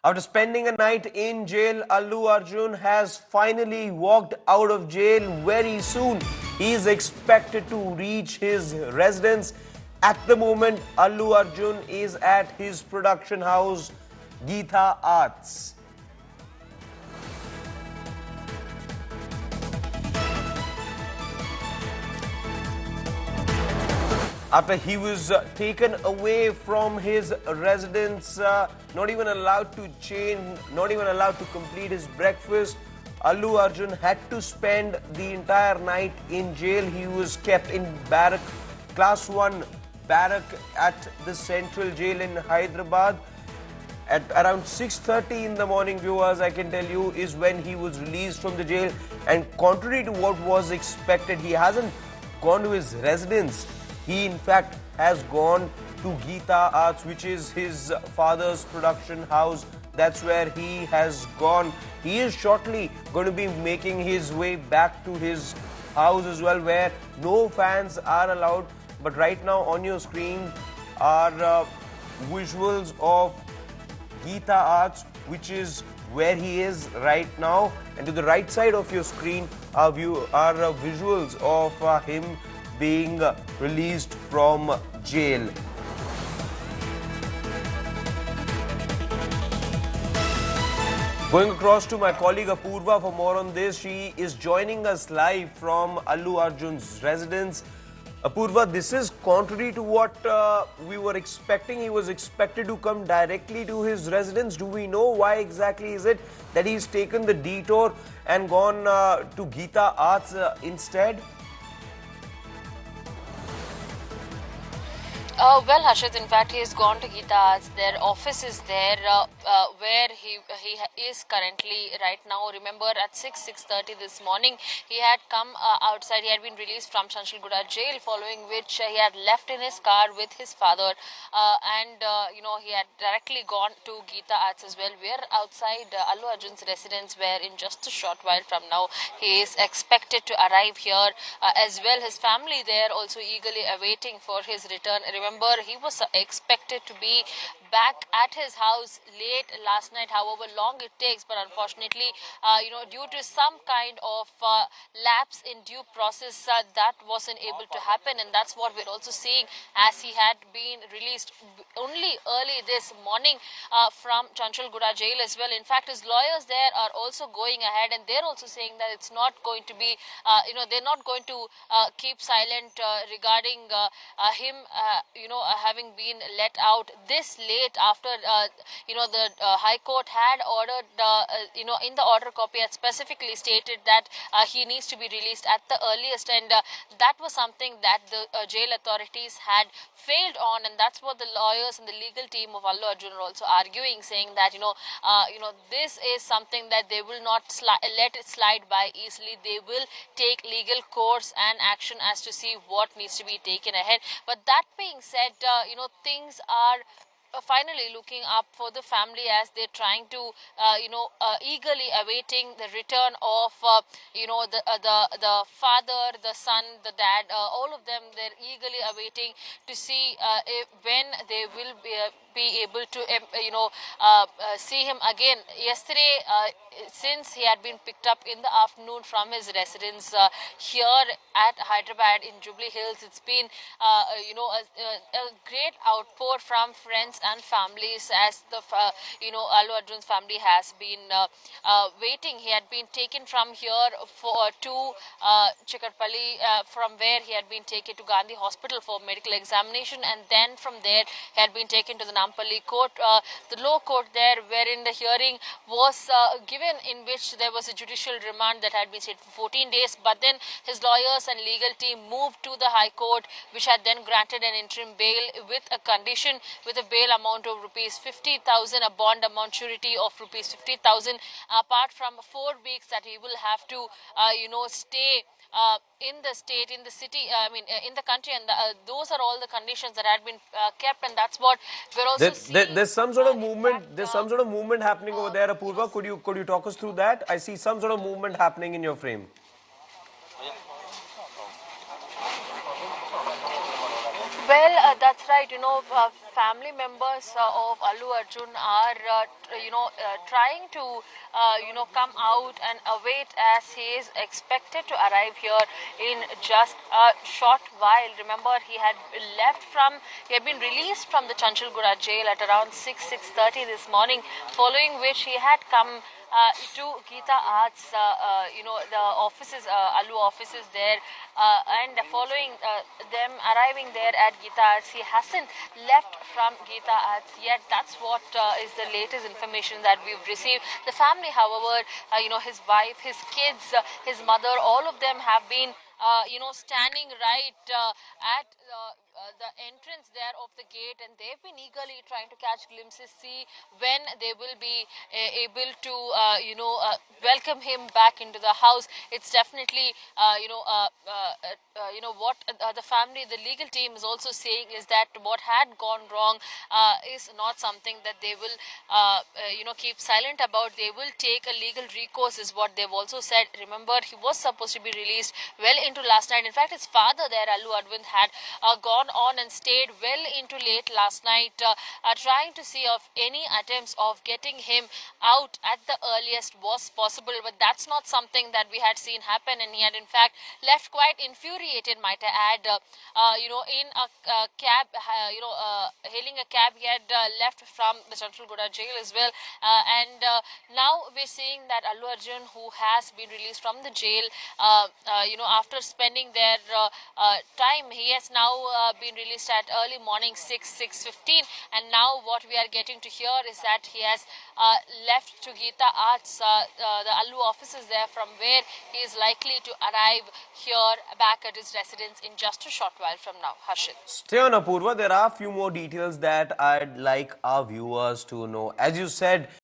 After spending a night in jail, Allu Arjun has finally walked out of jail very soon. He is expected to reach his residence. At the moment, Allu Arjun is at his production house, Geetha Arts. After he was taken away from his residence, not even allowed to change, not even allowed to complete his breakfast, Allu Arjun had to spend the entire night in jail. He was kept in barrack, class 1 barrack at the central jail in Hyderabad. At around 6:30 in the morning, viewers, I can tell you, is when he was released from the jail. And contrary to what was expected, he hasn't gone to his residence. He in fact has gone to Geetha Arts, which is his father's production house. That's where he has gone. He is shortly going to be making his way back to his house as well, where no fans are allowed. But right now on your screen are visuals of Geetha Arts, which is where he is right now. And to the right side of your screen are visuals of him being released from jail. Going across to my colleague Apurva for more on this. She is joining us live from Allu Arjun's residence. Apurva, this is contrary to what we were expecting. He was expected to come directly to his residence. Do we know why exactly is it that he's taken the detour and gone to Geetha Arts instead? Well, Harshit, in fact, he has gone to Geetha Arts. Their office is there where he is currently right now. Remember, at 6:30 this morning, he had come outside. He had been released from Shanshalguda jail, following which he had left in his car with his father. He had directly gone to Geetha Arts as well. We are outside Allu Arjun's residence, where in just a short while from now, he is expected to arrive here as well. His family there also eagerly awaiting for his return. Remember, he was expected to be back at his house late last night, however long it takes, but unfortunately, due to some kind of lapse in due process, that wasn't able to happen, and that's what we're also seeing, as he had been released only early this morning from Shanshalguda jail as well. In fact, his lawyers there are also going ahead, and they're also saying that it's not going to be, they're not going to keep silent regarding him having been let out this late after the High Court had ordered in the order copy had specifically stated that he needs to be released at the earliest, and that was something that the jail authorities had failed on, and that's what the lawyers and the legal team of Allu Arjun are also arguing, saying that this is something that they will not let it slide by easily. They will take legal course and action as to see what needs to be taken ahead. But that being said, things are finally looking up for the family, as they're trying to eagerly awaiting the return of the father, the son, the dad, all of them. They're eagerly awaiting to see when they will be able to see him again. Yesterday, since he had been picked up in the afternoon from his residence here at Hyderabad in Jubilee Hills, it's been a great outpour from friends and families, as the Allu Arjun's family has been waiting. He had been taken from here to Chikatpalli, from where he had been taken to Gandhi Hospital for medical examination, and then from there he had been taken to the Nampally court, the low court there, wherein the hearing was given, in which there was a judicial remand that had been set for 14 days. But then his lawyers and legal team moved to the High Court, which had then granted an interim bail with a condition, with a bail amount of rupees 50,000, a bond amount surety of rupees 50,000, apart from 4 weeks that he will have to stay in the state, in the city, in the country, and those are all the conditions that had been kept, and that's what we're also seeing. There's some sort of movement. There's some sort of movement happening over there, Apurva. Could you talk us through that? I see some sort of movement happening in your frame. Well, Well, that's right. Family members of Allu Arjun are, trying to, come out and await as he is expected to arrive here in just a short while. Remember, he had been released from the Chanchalguda jail at around 6:30 this morning, following which he had come to Geeta Arts, the offices, Allu offices there, and following them arriving there at Geeta Arts, he hasn't left from Geeta Arts yet. That's what is the latest information that we've received. The family, however, his wife, his kids, his mother, all of them have been standing right at the entrance there of the gate, and they've been eagerly trying to catch glimpses, see when they will be able to, welcome him back into the house. It's definitely, what the family, the legal team is also saying is that what had gone wrong is not something that they will, keep silent about. They will take a legal recourse, is what they've also said. Remember, he was supposed to be released well into last night. In fact, his father there, Allu Arvind, had gone on and stayed well into late last night, trying to see if any attempts of getting him out at the earliest was possible. But that's not something that we had seen happen, and he had in fact left quite infuriated, might I add. In a cab, hailing a cab, he had left from the Chanchalguda jail as well. And now we're seeing that Allu Arjun, who has been released from the jail, after spending their time, he has now been released at early morning 6:15, and now what we are getting to hear is that he has left to Geeta Arts, the Allu offices there, from where he is likely to arrive here back at his residence in just a short while from now. Harshit. Stay on, Apurva. There are a few more details that I'd like our viewers to know. As you said,